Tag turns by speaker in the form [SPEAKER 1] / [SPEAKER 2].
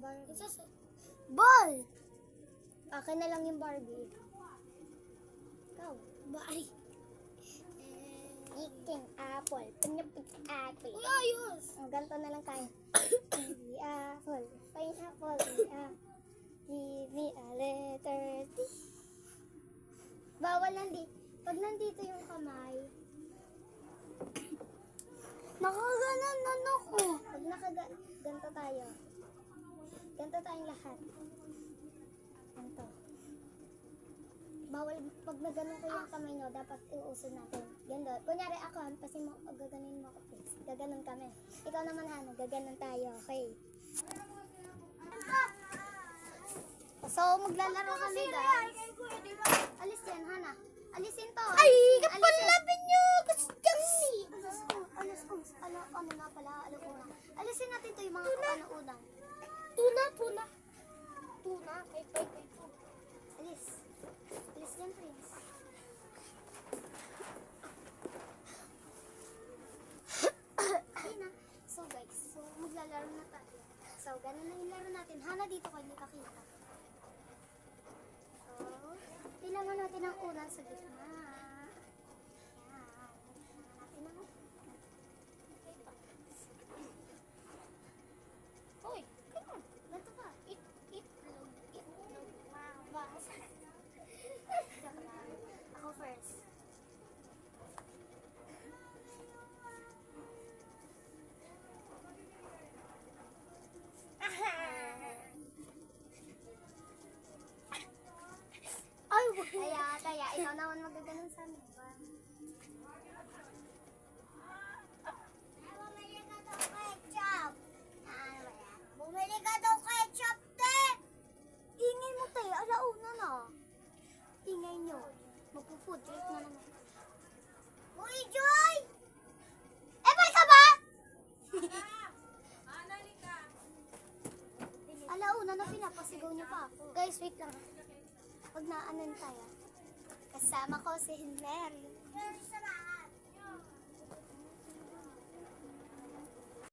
[SPEAKER 1] Barbie.
[SPEAKER 2] Ball!
[SPEAKER 1] Akin na lang yung Barbie. Ikaw.
[SPEAKER 2] Bye.
[SPEAKER 1] Eating apple. Pinapit apple.
[SPEAKER 2] Uy, ayos!
[SPEAKER 1] Ganito na lang tayo. The apple. Pineapple. Give me a letter T. Bawal nandito. Pag nandito yung kamay,
[SPEAKER 2] Nakaganan na ako.
[SPEAKER 1] pag ganito tayo. Ganito tayong lahat. Ganito. Bawal, pag naganon ko yung kamay nyo, dapat iuusin natin. Ganito. Kunyari ako, hampasin mo, gaganin mo ako, please. Gaganon kami. Ikaw naman, Hana, gaganon tayo, okay? So, maglalaro kami, guys. Alis yan, Hana. Alisin to.
[SPEAKER 2] Ay,
[SPEAKER 1] Alisin.
[SPEAKER 2] kapalapin nyo! Kasi kami!
[SPEAKER 1] Ano na pala, alauna. Alisin natin to yung mga kapanaunang.
[SPEAKER 2] Tuna.
[SPEAKER 1] Alis. Alis yan, Prince. Ayun na. So, guys, maglalaro na tayo. So, ganun na yung laro natin. Hana, dito kayo hindi kakita. So, kailangan natin ang unan sa gitna. Yan. Natin ang Hoy, come on. Ganito ka. Itlog. Mabas. Joke lang. Ako first.
[SPEAKER 2] Ay,
[SPEAKER 1] Kaya, ikaw naman magaganon sa amin.
[SPEAKER 2] Bumili ka daw ketchup, te!
[SPEAKER 1] Ingay mo tayo, alauna na. Ingay nyo. Magpo-food trip na naman.
[SPEAKER 2] Uy, Joy!
[SPEAKER 1] Epal ka ba? Alauna na pinapasigaw niyo pa ako. Guys, wait lang. Pag naanan tayo. Kasama ko si Mary.